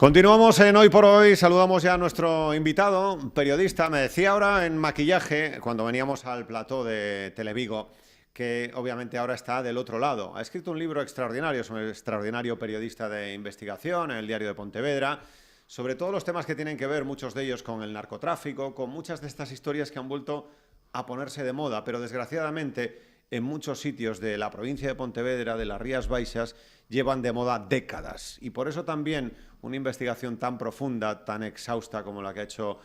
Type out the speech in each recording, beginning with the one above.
Continuamos en Hoy por Hoy, saludamos ya a nuestro invitado, periodista. Me decía ahora en maquillaje, cuando veníamos al plató de Televigo, que obviamente ahora está del otro lado. Ha escrito un libro extraordinario, es un extraordinario periodista de investigación en el Diario de Pontevedra, sobre todos los temas que tienen que ver, muchos de ellos con el narcotráfico, con muchas de estas historias que han vuelto a ponerse de moda, pero desgraciadamente en muchos sitios de la provincia de Pontevedra, de las Rías Baixas, llevan de moda décadas. Y por eso también una investigación tan profunda, tan exhausta como la que ha hecho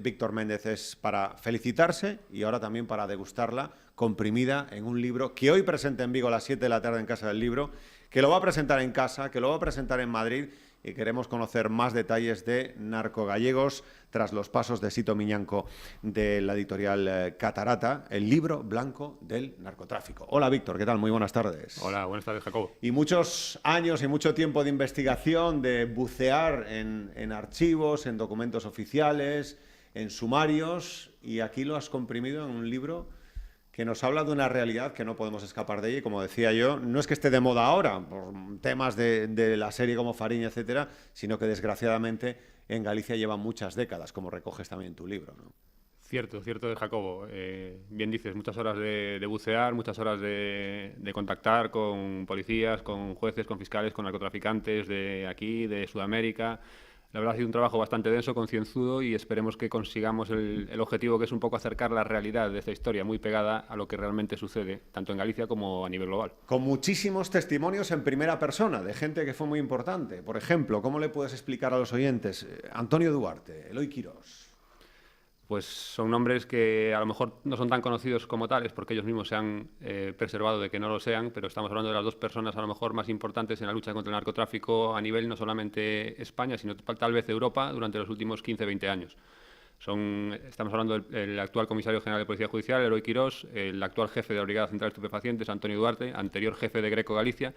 Víctor Méndez es para felicitarse y ahora también para degustarla comprimida en un libro que hoy presenta en Vigo a las 7 de la tarde en Casa del Libro, que lo va a presentar en casa, que lo va a presentar en Madrid, y queremos conocer más detalles de Narcogallegos tras los pasos de Sito Miñanco de la editorial Catarata, el libro blanco del narcotráfico. Hola Víctor, ¿qué tal? Muy buenas tardes. Hola, buenas tardes, Jacobo. Y muchos años y mucho tiempo de investigación, de bucear en archivos, en documentos oficiales, en sumarios, y aquí lo has comprimido en un libro que nos habla de una realidad que no podemos escapar de ella, y como decía yo, no es que esté de moda ahora, por temas de la serie como Fariña, etcétera, sino que desgraciadamente en Galicia lleva muchas décadas, como recoges también en tu libro, ¿no? Cierto, Jacobo. Bien dices, muchas horas de bucear, muchas horas de contactar con policías, con jueces, con fiscales, con narcotraficantes de aquí, de Sudamérica. La verdad ha sido un trabajo bastante denso, concienzudo, y esperemos que consigamos el objetivo, que es un poco acercar la realidad de esta historia, muy pegada a lo que realmente sucede, tanto en Galicia como a nivel global. Con muchísimos testimonios en primera persona, de gente que fue muy importante. Por ejemplo, ¿cómo le puedes explicar a los oyentes? Antonio Duarte, Eloy Quirós. Pues son nombres que a lo mejor no son tan conocidos como tales, porque ellos mismos se han preservado de que no lo sean, pero estamos hablando de las dos personas a lo mejor más importantes en la lucha contra el narcotráfico a nivel no solamente España, sino tal vez Europa durante los últimos 15-20 años. Estamos hablando del actual comisario general de Policía Judicial, Eloy Quirós, el actual jefe de la Brigada Central de Estupefacientes, Antonio Duarte, anterior jefe de Greco Galicia,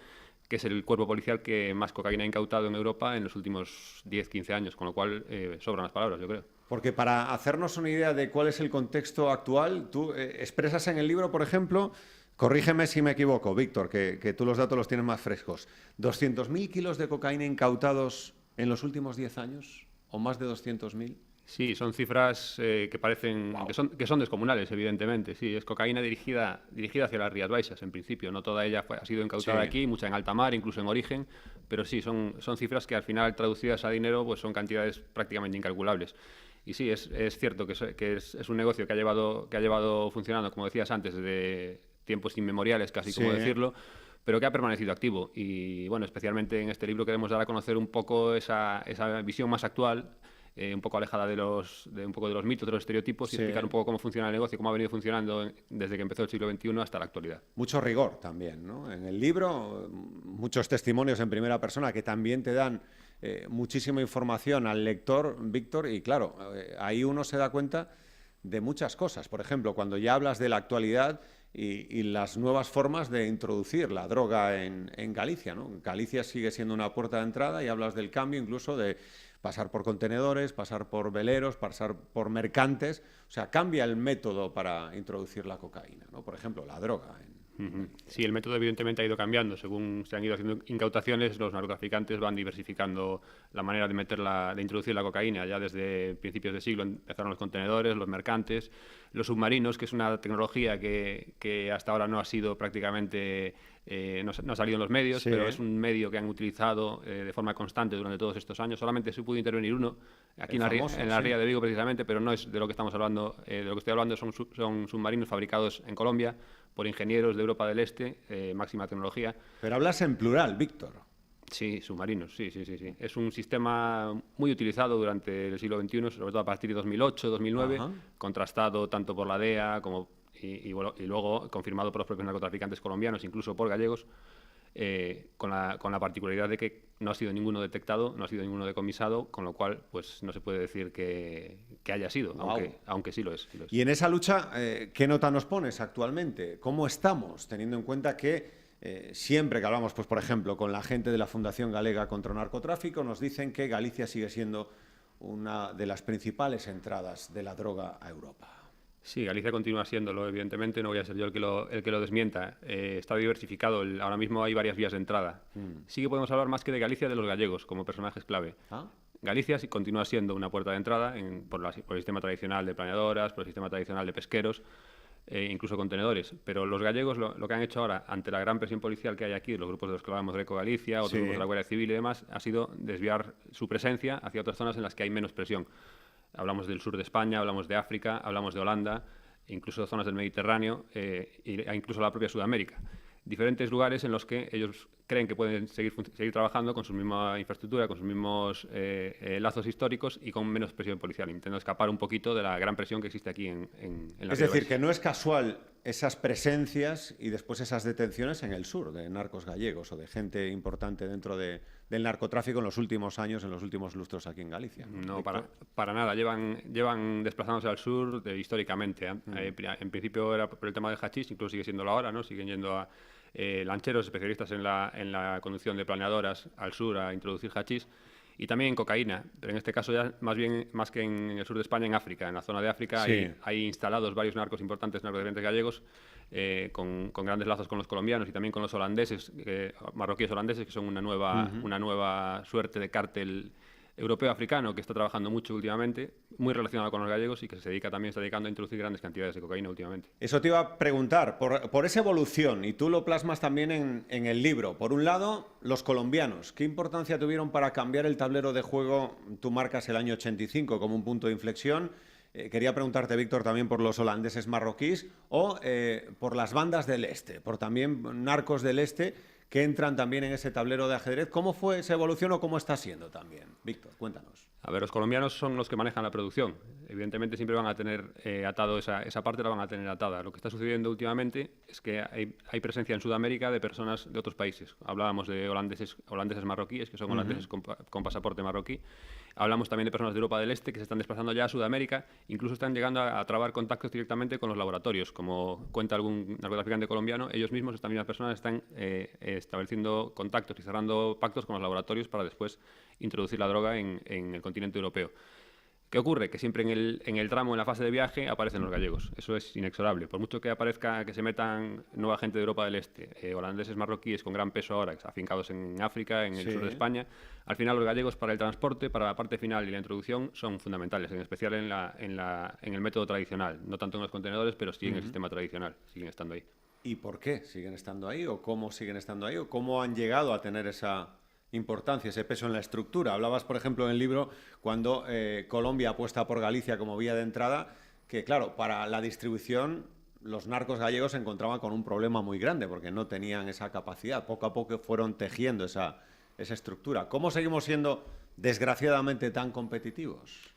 que es el cuerpo policial que más cocaína ha incautado en Europa en los últimos 10-15 años, con lo cual sobran las palabras, yo creo. Porque para hacernos una idea de cuál es el contexto actual, tú expresas en el libro, por ejemplo, corrígeme si me equivoco, Víctor, que tú los datos los tienes más frescos, 200.000 kilos de cocaína incautados en los últimos 10 años, o más de 200.000. Sí, son cifras que parecen que son descomunales, evidentemente. Sí, es cocaína dirigida hacia las Rías Baixas, en principio. No toda ella ha sido incautada aquí, mucha en alta mar, incluso en origen, pero sí, son cifras que al final, traducidas a dinero, pues son cantidades prácticamente incalculables. Y sí, es cierto que es un negocio que ha llevado funcionando, como decías antes, desde tiempos inmemoriales, casi como decirlo, pero que ha permanecido activo. Y bueno, especialmente en este libro queremos dar a conocer un poco esa visión más actual, un poco alejada de un poco de los mitos, de los estereotipos, y explicar un poco cómo funciona el negocio, cómo ha venido funcionando desde que empezó el siglo XXI hasta la actualidad. Mucho rigor también, ¿no? En el libro, muchos testimonios en primera persona que también te dan muchísima información al lector, Víctor, y claro, ahí uno se da cuenta de muchas cosas. Por ejemplo, cuando ya hablas de la actualidad y las nuevas formas de introducir la droga en Galicia, ¿no? Galicia sigue siendo una puerta de entrada y hablas del cambio incluso de pasar por contenedores, pasar por veleros, pasar por mercantes. O sea, cambia el método para introducir la cocaína, ¿no? Por ejemplo, la droga. Sí, el método evidentemente ha ido cambiando. Según se han ido haciendo incautaciones, los narcotraficantes van diversificando la manera de introducir la cocaína. Ya desde principios de siglo empezaron los contenedores, los mercantes, los submarinos, que es una tecnología que hasta ahora no ha sido prácticamente... no ha salido en los medios, pero es un medio que han utilizado de forma constante durante todos estos años. Solamente se pudo intervenir uno aquí en la Ría de Vigo, precisamente, pero no es de lo que estamos hablando. De lo que estoy hablando son submarinos fabricados en Colombia por ingenieros de Europa del Este, máxima tecnología. Pero hablas en plural, Víctor. Sí, submarinos, sí. Es un sistema muy utilizado durante el siglo XXI, sobre todo a partir de 2008, 2009, contrastado tanto por la DEA como... Y luego confirmado por los propios narcotraficantes colombianos, incluso por gallegos, con la particularidad de que no ha sido ninguno detectado, no ha sido ninguno decomisado, con lo cual pues no se puede decir que haya sido, aunque sí lo es. Y en esa lucha, ¿qué nota nos pones actualmente? ¿Cómo estamos, teniendo en cuenta que siempre que hablamos, pues por ejemplo, con la gente de la Fundación Galega contra el Narcotráfico, nos dicen que Galicia sigue siendo una de las principales entradas de la droga a Europa? Sí, Galicia continúa siéndolo, evidentemente, no voy a ser yo el que lo desmienta. Está diversificado, ahora mismo hay varias vías de entrada. Sí que podemos hablar más que de Galicia de los gallegos como personajes clave. Galicia sí continúa siendo una puerta de entrada por el sistema tradicional de planeadoras, por el sistema tradicional de pesqueros, incluso contenedores. Pero los gallegos lo que han hecho ahora, ante la gran presión policial que hay aquí, los grupos de los que hablábamos, Greco Galicia, otros grupos de la Guardia Civil y demás, ha sido desviar su presencia hacia otras zonas en las que hay menos presión. Hablamos del sur de España, hablamos de África, hablamos de Holanda, incluso zonas del Mediterráneo e incluso la propia Sudamérica. Diferentes lugares en los que ellos creen que pueden seguir trabajando con su misma infraestructura, con sus mismos lazos históricos y con menos presión policial, intentando escapar un poquito de la gran presión que existe aquí en la Es decir, que no es casual esas presencias y después esas detenciones en el sur de narcos gallegos o de gente importante dentro del narcotráfico en los últimos años, en los últimos lustros aquí en Galicia. No, para nada. Llevan desplazándose al sur históricamente. En principio era por el tema del hachís, incluso sigue siéndolo ahora, ¿no? Siguen yendo a lancheros especialistas en la conducción de planeadoras al sur a introducir hachís. Y también cocaína, pero en este caso ya más que en el sur de España, en África. En la zona de África hay instalados varios narcos importantes, narcotraficantes gallegos, con grandes lazos con los colombianos y también con los holandeses, marroquíes holandeses, que son una nueva suerte de cártel europeo-africano que está trabajando mucho últimamente, muy relacionado con los gallegos y que está dedicando a introducir grandes cantidades de cocaína últimamente. Eso te iba a preguntar, por esa evolución, y tú lo plasmas también en el libro. Por un lado, los colombianos. ¿Qué importancia tuvieron para cambiar el tablero de juego? Tú marcas el año 85 como un punto de inflexión. Quería preguntarte, Víctor, también por los holandeses marroquíes o por las bandas del este, por también narcos del este que entran también en ese tablero de ajedrez. ¿Cómo fue esa evolución o cómo está siendo también? Víctor, cuéntanos. A ver, los colombianos son los que manejan la producción. Evidentemente siempre van a tener atado esa parte, la van a tener atada. Lo que está sucediendo últimamente es que hay presencia en Sudamérica de personas de otros países. Hablábamos de holandeses marroquíes, que son holandeses con pasaporte marroquí. Hablamos también de personas de Europa del Este que se están desplazando ya a Sudamérica, incluso están llegando a trabar contactos directamente con los laboratorios. Como cuenta algún narcotraficante colombiano, ellos mismos, estas mismas personas, están estableciendo contactos y cerrando pactos con los laboratorios para después introducir la droga en el continente europeo. ¿Qué ocurre? Que siempre en el tramo, en la fase de viaje, aparecen los gallegos. Eso es inexorable. Por mucho que aparezca, que se metan nueva gente de Europa del Este, holandeses, marroquíes con gran peso ahora, afincados en África, en el sur de España, al final los gallegos para el transporte, para la parte final y la introducción son fundamentales, en especial en el método tradicional. No tanto en los contenedores, pero sí en el sistema tradicional. Siguen estando ahí. ¿Y por qué siguen estando ahí? ¿O cómo siguen estando ahí? ¿O cómo han llegado a tener esa importancia, ese peso en la estructura? Hablabas, por ejemplo, en el libro, cuando Colombia apuesta por Galicia como vía de entrada, que claro, para la distribución los narcos gallegos se encontraban con un problema muy grande porque no tenían esa capacidad. Poco a poco fueron tejiendo esa estructura. ¿Cómo seguimos siendo, desgraciadamente, tan competitivos?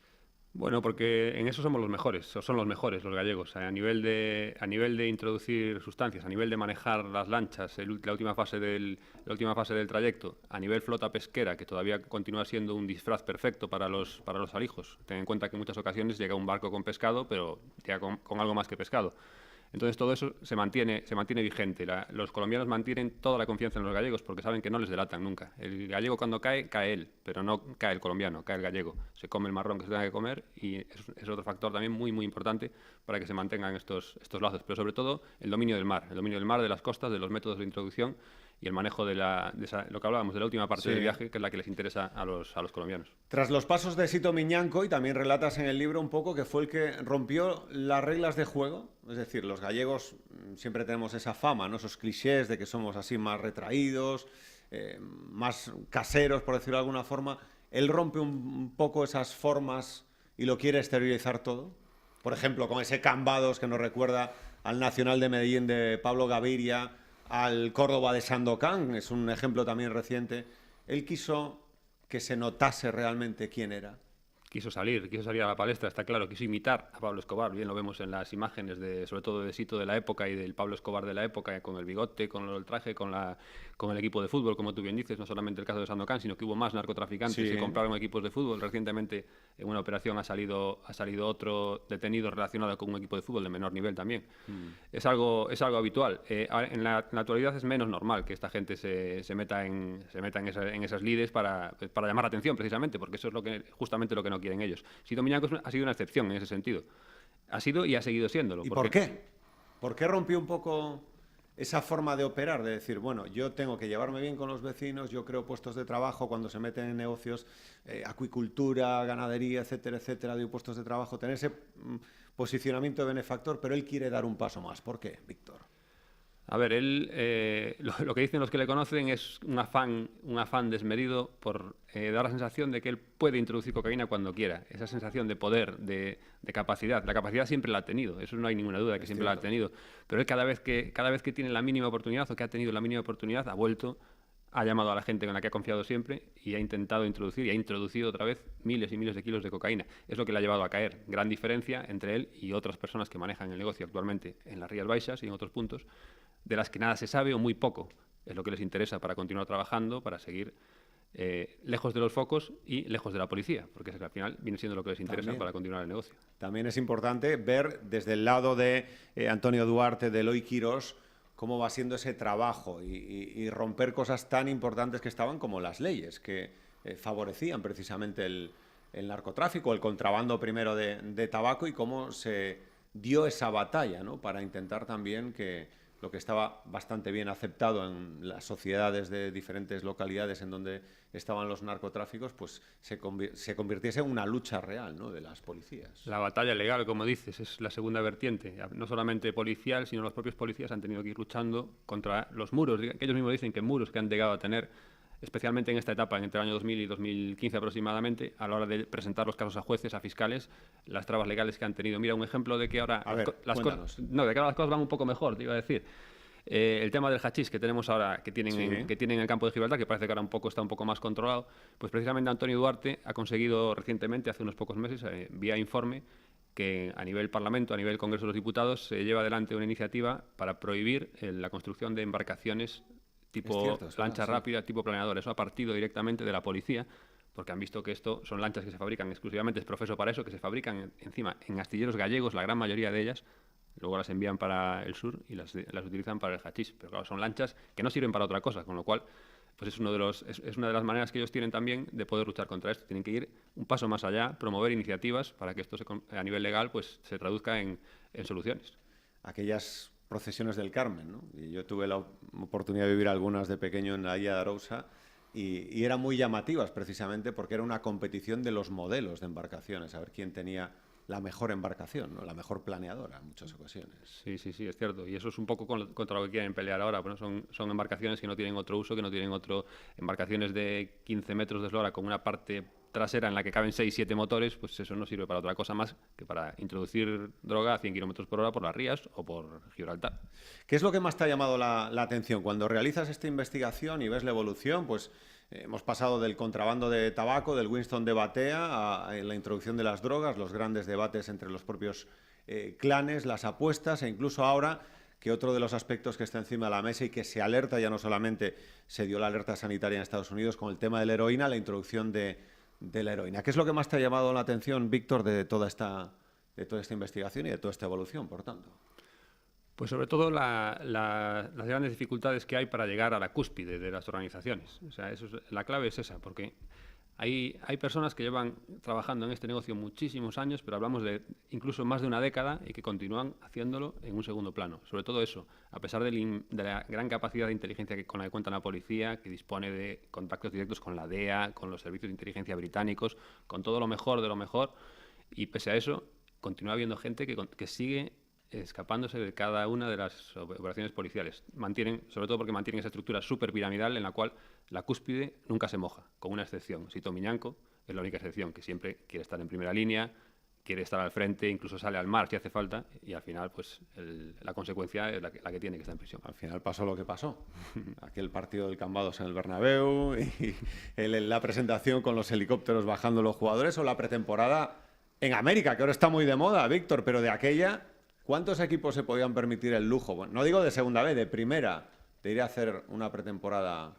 Bueno, porque en eso somos los mejores, son los mejores los gallegos, a nivel de introducir sustancias, a nivel de manejar las lanchas, la última fase del trayecto, a nivel flota pesquera, que todavía continúa siendo un disfraz perfecto para los alijos. Ten en cuenta que en muchas ocasiones llega un barco con pescado, pero llega con algo más que pescado. Entonces todo eso se mantiene vigente. Los colombianos mantienen toda la confianza en los gallegos porque saben que no les delatan nunca. El gallego cuando cae él, pero no cae el colombiano, cae el gallego. Se come el marrón que se tenga que comer y es otro factor también muy, muy importante para que se mantengan estos lazos. Pero sobre todo el dominio del mar, de las costas, de los métodos de introducción y el manejo de lo que hablábamos, de la última parte del viaje, que es la que les interesa a los colombianos. Tras los pasos de Sito Miñanco, y también relatas en el libro un poco que fue el que rompió las reglas de juego, es decir, los gallegos siempre tenemos esa fama, ¿no? Esos clichés de que somos así más retraídos, más caseros, por decirlo de alguna forma. Él rompe un poco esas formas y lo quiere exteriorizar todo. Por ejemplo, con ese Cambados que nos recuerda al Nacional de Medellín de Pablo Gaviria, al Córdoba de Sandokan, es un ejemplo también reciente. Él quiso que se notase realmente quién era. Quiso salir a la palestra, está claro, quiso imitar a Pablo Escobar, bien lo vemos en las imágenes, sobre todo de Sito de la época y del Pablo Escobar de la época, con el bigote, con el traje, con el equipo de fútbol, como tú bien dices, no solamente el caso de Sandokan, sino que hubo más narcotraficantes que compraron equipos de fútbol. Recientemente en una operación ha salido otro detenido relacionado con un equipo de fútbol de menor nivel también. Es algo habitual. En la actualidad es menos normal que esta gente se meta en esas lides para llamar la atención, precisamente, porque eso es justamente lo que no quieren ellos. Sito Miñanco ha sido una excepción en ese sentido. Ha sido y ha seguido siéndolo. ¿Y por qué? ¿Por qué rompió un poco esa forma de operar, de decir, bueno, yo tengo que llevarme bien con los vecinos, yo creo puestos de trabajo cuando se meten en negocios, acuicultura, ganadería, etcétera, etcétera, de puestos de trabajo, tener ese posicionamiento de benefactor, pero él quiere dar un paso más. ¿Por qué, Víctor? A ver, él, lo que dicen los que le conocen es un afán desmedido por dar la sensación de que él puede introducir cocaína cuando quiera. Esa sensación de poder, de capacidad. La capacidad siempre la ha tenido, eso no hay ninguna duda, que siempre la ha tenido. Pero él cada vez que tiene la mínima oportunidad o que ha tenido la mínima oportunidad, ha llamado a la gente con la que ha confiado siempre y ha intentado introducir y ha introducido otra vez miles y miles de kilos de cocaína. Es lo que le ha llevado a caer. Gran diferencia entre él y otras personas que manejan el negocio actualmente en las Rías Baixas y en otros puntos, de las que nada se sabe o muy poco. Es lo que les interesa para continuar trabajando, para seguir lejos de los focos y lejos de la policía, porque al final viene siendo lo que les interesa para continuar el negocio. También es importante ver desde el lado de Antonio Duarte, de Eloi Quirós, cómo va siendo ese trabajo y romper cosas tan importantes que estaban como las leyes, que favorecían precisamente el narcotráfico, el contrabando primero de tabaco, y cómo se dio esa batalla, ¿no?, para intentar también que lo que estaba bastante bien aceptado en las sociedades de diferentes localidades en donde estaban los narcotráficos, pues se convirtiese en una lucha real, ¿no?, de las policías. La batalla legal, como dices, es la segunda vertiente. No solamente policial, sino los propios policías han tenido que ir luchando contra los muros, que ellos mismos dicen que muros que han llegado a tener, especialmente en esta etapa, entre el año 2000 y 2015 aproximadamente, a la hora de presentar los casos a jueces, a fiscales, las trabas legales que han tenido. Mira, un ejemplo de que ahora de que ahora las cosas van un poco mejor, te iba a decir. El tema del hachís que tenemos ahora, que tienen en el campo de Gibraltar, que parece que ahora está un poco más controlado, pues precisamente Antonio Duarte ha conseguido recientemente, hace unos pocos meses, vía informe, que a nivel Parlamento, a nivel Congreso de los Diputados, se lleva adelante una iniciativa para prohibir la construcción de embarcaciones tipo lancha rápida, tipo planeador. Eso ha partido directamente de la policía, porque han visto que esto son lanchas que se fabrican exclusivamente, es profeso para eso, que se fabrican encima en astilleros gallegos, la gran mayoría de ellas. Luego las envían para el sur y las utilizan para el hachís. Pero claro, son lanchas que no sirven para otra cosa, con lo cual pues es una de las maneras que ellos tienen también de poder luchar contra esto. Tienen que ir un paso más allá, promover iniciativas para que esto a nivel legal pues se traduzca en soluciones. Aquellas procesiones del Carmen, ¿no? Y yo tuve la oportunidad de vivir algunas de pequeño en la Illa de Arousa y eran muy llamativas precisamente porque era una competición de los modelos de embarcaciones, a ver quién tenía la mejor embarcación, ¿no?, la mejor planeadora en muchas ocasiones. Sí, es cierto. Y eso es un poco contra lo que quieren pelear ahora. Bueno, son embarcaciones que no tienen otro uso, que no tienen otro... Embarcaciones de 15 metros de eslora con una parte trasera en la que caben 6-7 motores, pues eso no sirve para otra cosa más que para introducir droga a 100 km por hora por las rías o por Gibraltar. ¿Qué es lo que más te ha llamado la atención? Cuando realizas esta investigación y ves la evolución, pues hemos pasado del contrabando de tabaco, del Winston de Batea, a la introducción de las drogas, los grandes debates entre los propios clanes, las apuestas, e incluso ahora que otro de los aspectos que está encima de la mesa y que se alerta, ya no solamente se dio la alerta sanitaria en Estados Unidos con el tema de la heroína, la introducción de la heroína. ¿Qué es lo que más te ha llamado la atención, Víctor, de toda esta investigación y de toda esta evolución, por tanto? Pues sobre todo las grandes dificultades que hay para llegar a la cúspide de las organizaciones. O sea, la clave es esa, porque hay personas que llevan trabajando en este negocio muchísimos años, pero hablamos de incluso más de una década y que continúan haciéndolo en un segundo plano. Sobre todo eso, a pesar de la gran capacidad de inteligencia con la que cuenta la policía, que dispone de contactos directos con la DEA, con los servicios de inteligencia británicos, con todo lo mejor de lo mejor, y pese a eso, continúa habiendo gente que sigue escapándose de cada una de las operaciones policiales. Sobre todo porque mantienen esa estructura súper piramidal en la cual la cúspide nunca se moja, con una excepción. Sito Miñanco es la única excepción, que siempre quiere estar en primera línea, quiere estar al frente, incluso sale al mar si hace falta, y al final pues la consecuencia es la que tiene, que está en prisión. Al final pasó lo que pasó. Aquel partido del Cambados en el Bernabéu, y la presentación con los helicópteros bajando los jugadores, o la pretemporada en América, que ahora está muy de moda, Víctor, pero de aquella... ¿Cuántos equipos se podían permitir el lujo? Bueno, no digo de segunda vez, de primera, de ir a hacer una pretemporada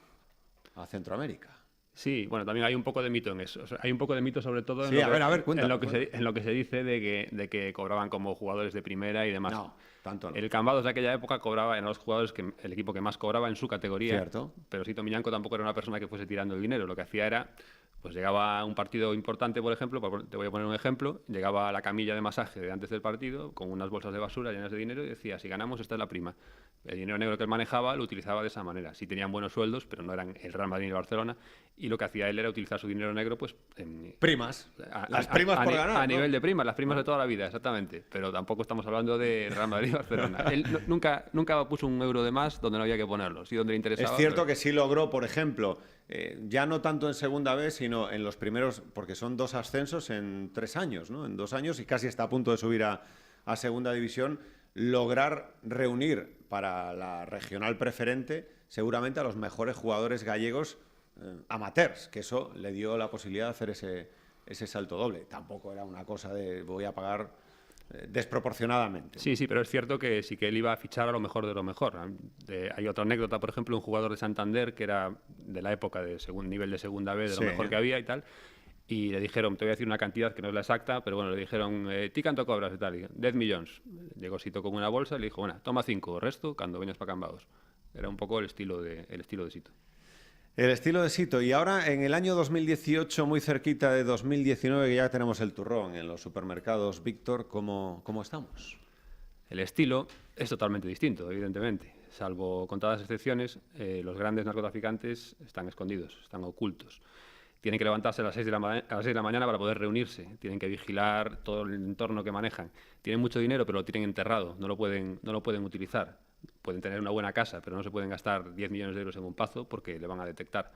a Centroamérica. Sí, bueno, también hay un poco de mito en eso. O sea, hay un poco de mito sobre todo en lo que se dice de que cobraban como jugadores de primera y demás. No, tanto no. El Cambados de aquella época eran los jugadores el equipo que más cobraba en su categoría. Cierto. Pero Sito Miñanco tampoco era una persona que fuese tirando el dinero. Lo que hacía era Pues llegaba un partido importante, por ejemplo, te voy a poner un ejemplo, llegaba la camilla de masaje de antes del partido con unas bolsas de basura llenas de dinero y decía, si ganamos, esta es la prima. El dinero negro que él manejaba lo utilizaba de esa manera. Sí tenían buenos sueldos, pero no eran el Real Madrid y el Barcelona, y lo que hacía él era utilizar su dinero negro pues en primas. Las primas por ganar, a nivel de primas, las primas de toda la vida, exactamente. Pero tampoco estamos hablando de Real Madrid y Barcelona. Él nunca puso un euro de más donde no había que ponerlo, sí donde le interesaba. Es cierto que sí logró, por ejemplo, ya no tanto en segunda vez, sino en los primeros, porque son 2 ascensos en 3 años, ¿no? En 2 años, y casi está a punto de subir a segunda división, lograr reunir para la regional preferente seguramente a los mejores jugadores gallegos amateurs, que eso le dio la posibilidad de hacer ese salto doble. Tampoco era una cosa de voy a pagar desproporcionadamente. Sí, sí, pero es cierto que sí que él iba a fichar a lo mejor de lo mejor. Hay otra anécdota, por ejemplo, un jugador de Santander que era de la época de nivel de segunda B, de lo mejor que había y tal, y le dijeron, te voy a decir una cantidad que no es la exacta, pero bueno, le dijeron, ¿ti canto cobras y tal? Y, 10 millones. Llegó Sito con una bolsa y le dijo, bueno, toma 5, el resto, cuando vengas para Cambados. Era un poco el estilo de Sito. El estilo de Sito. Y ahora, en el año 2018, muy cerquita de 2019, que ya tenemos el turrón en los supermercados, Víctor, ¿cómo estamos? El estilo es totalmente distinto, evidentemente. Salvo contadas excepciones, los grandes narcotraficantes están escondidos, están ocultos. Tienen que levantarse a las 6 de la mañana para poder reunirse. Tienen que vigilar todo el entorno que manejan. Tienen mucho dinero, pero lo tienen enterrado. No lo pueden utilizar. Pueden tener una buena casa, pero no se pueden gastar 10 millones de euros en un pazo porque le van a detectar.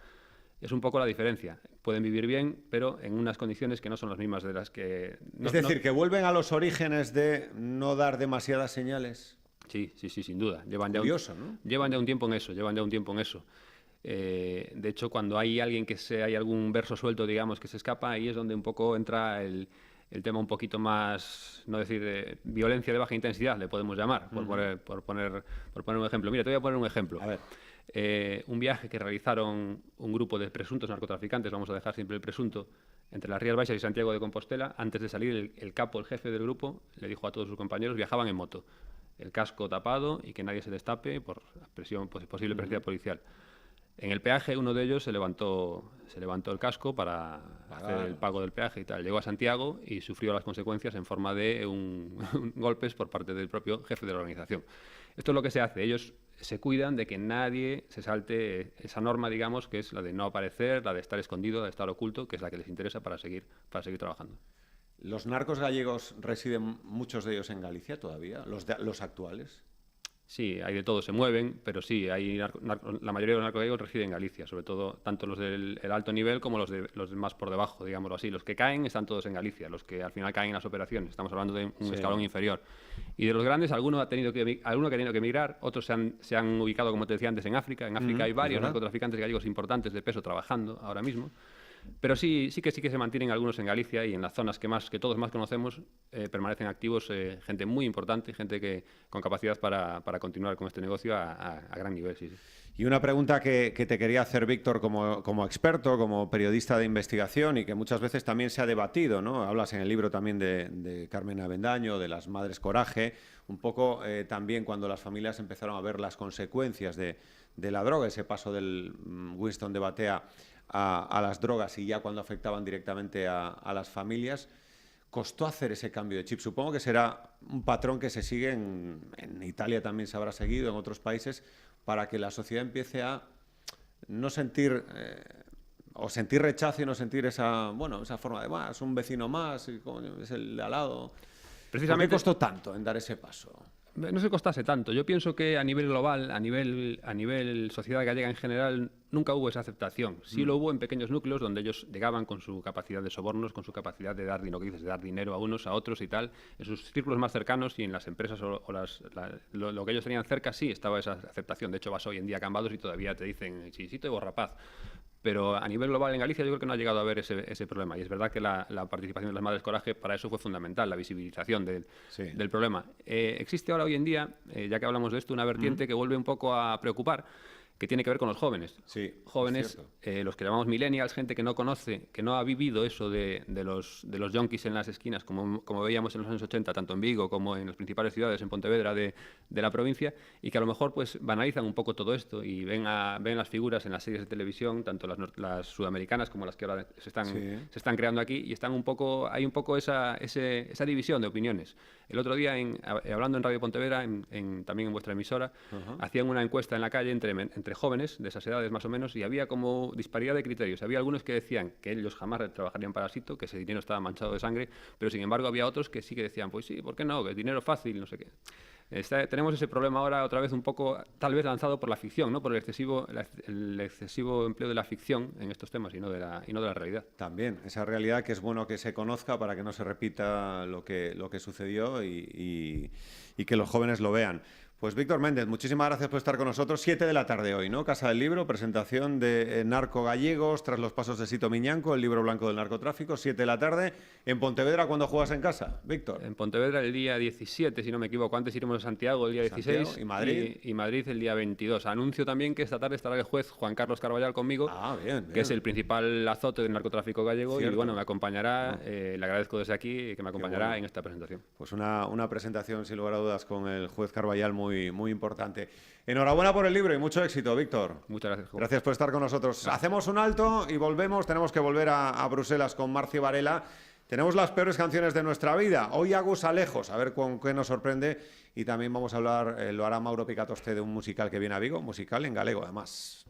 Es un poco la diferencia. Pueden vivir bien, pero en unas condiciones que no son las mismas de las que... Es decir, que vuelven a los orígenes de no dar demasiadas señales. Sí, sin duda. Curioso, ¿no? Llevan ya un tiempo en eso. De hecho, cuando hay alguien hay algún verso suelto, digamos, que se escapa, ahí es donde un poco entra el tema un poquito más, no decir violencia de baja intensidad, le podemos llamar, por poner un ejemplo. Mira, te voy a poner un ejemplo. A ver. Un viaje que realizaron un grupo de presuntos narcotraficantes, vamos a dejar siempre el presunto, entre las Rías Baixas y Santiago de Compostela. Antes de salir, el capo, el jefe del grupo, le dijo a todos sus compañeros, viajaban en moto, el casco tapado y que nadie se destape por posible presencia policial. En el peaje uno de ellos se levantó el casco para hacer el pago del peaje y tal. Llegó a Santiago y sufrió las consecuencias en forma de golpes por parte del propio jefe de la organización. Esto es lo que se hace. Ellos se cuidan de que nadie se salte esa norma, digamos, que es la de no aparecer, la de estar escondido, la de estar oculto, que es la que les interesa para seguir trabajando. ¿Los narcos gallegos residen muchos de ellos en Galicia todavía, los actuales? Sí, hay de todo, se mueven, pero sí, la mayoría de los narcogallegos residen en Galicia, sobre todo tanto los del alto nivel como los más por debajo, digámoslo así. Los que caen están todos en Galicia, los que al final caen en las operaciones, estamos hablando de un escalón inferior. Y de los grandes, alguno ha tenido que emigrar, otros se han ubicado, como te decía antes, en África. En África hay varios narcotraficantes gallegos importantes de peso trabajando ahora mismo. Pero sí que se mantienen algunos en Galicia y en las zonas que todos más conocemos permanecen activos gente muy importante, gente con capacidad para continuar con este negocio a gran nivel. Sí. Y una pregunta que te quería hacer, Víctor, como experto, como periodista de investigación y que muchas veces también se ha debatido, ¿no? Hablas en el libro también de Carmen Avendaño, de las Madres Coraje, un poco también cuando las familias empezaron a ver las consecuencias de la droga, ese paso del Winston de Batea a las drogas y ya cuando afectaban directamente a las familias. Costó hacer ese cambio de chip. Supongo que será un patrón que se sigue en Italia, también se habrá seguido, en otros países, para que la sociedad empiece a no sentir o sentir rechazo y no sentir esa forma de es un vecino más, es el de al lado. Precisamente, ¿por qué costó tanto en dar ese paso? No se costase tanto. Yo pienso que a nivel global, a nivel sociedad gallega en general, nunca hubo esa aceptación. Sí lo hubo en pequeños núcleos donde ellos llegaban con su capacidad de sobornos, con su capacidad de dar dinero a unos, a otros y tal. En sus círculos más cercanos y en las empresas lo que ellos tenían cerca sí estaba esa aceptación. De hecho, vas hoy en día a Cambados y todavía te dicen chisito y borrapaz. Pero a nivel global en Galicia yo creo que no ha llegado a haber ese problema. Y es verdad que la participación de las Madres Coraje para eso fue fundamental, la visibilización del problema. Existe ahora hoy en día, ya que hablamos de esto, una vertiente que vuelve un poco a preocupar, que tiene que ver con los jóvenes. Sí, jóvenes, los que llamamos millennials, gente que no conoce, que no ha vivido eso de los yonkis en las esquinas, como veíamos en los años 80, tanto en Vigo como en las principales ciudades, en Pontevedra, de la provincia, y que a lo mejor pues banalizan un poco todo esto y ven las figuras en las series de televisión, tanto las sudamericanas como las que ahora se están creando aquí, y hay un poco esa división de opiniones. El otro día, hablando en Radio Pontevedra, también en vuestra emisora, hacían una encuesta en la calle entre jóvenes de esas edades más o menos, y había como disparidad de criterios. Había algunos que decían que ellos jamás trabajarían para Sito, que ese dinero estaba manchado de sangre, pero sin embargo había otros que sí que decían, pues sí, ¿por qué no? Que es dinero fácil, no sé qué. Tenemos ese problema ahora otra vez un poco, tal vez lanzado por la ficción, ¿no? Por el excesivo empleo de la ficción en estos temas y no de la realidad. También, esa realidad que es bueno que se conozca para que no se repita lo que sucedió y que los jóvenes lo vean. Pues Víctor Méndez, muchísimas gracias por estar con nosotros. 7 de la tarde hoy, ¿no? Casa del Libro, presentación de Narco Gallegos, tras los pasos de Sito Miñanco, el libro blanco del narcotráfico, 7 de la tarde. En Pontevedra, ¿cuándo juegas en casa, Víctor? En Pontevedra el día 17, si no me equivoco. Antes iremos a Santiago el día 16. Santiago, ¿y Madrid? Y Madrid el día 22. Anuncio también que esta tarde estará el juez Juan Carlos Carballal conmigo, bien. que es el principal azote del narcotráfico gallego. Cierto. Y bueno, me acompañará, le agradezco desde aquí que me acompañará en esta presentación. Pues una presentación, sin lugar a dudas, con el juez Carballal muy, muy importante. Enhorabuena por el libro y mucho éxito, Víctor. Muchas gracias, Juan. Gracias por estar con nosotros. Gracias. Hacemos un alto y volvemos. Tenemos que volver a Bruselas con Marci Varela. Tenemos las peores canciones de nuestra vida. Hoy Agus Alejos, a ver con qué nos sorprende. Y también vamos a hablar, lo hará Mauro Picatoste, de un musical que viene a Vigo, musical en galego además.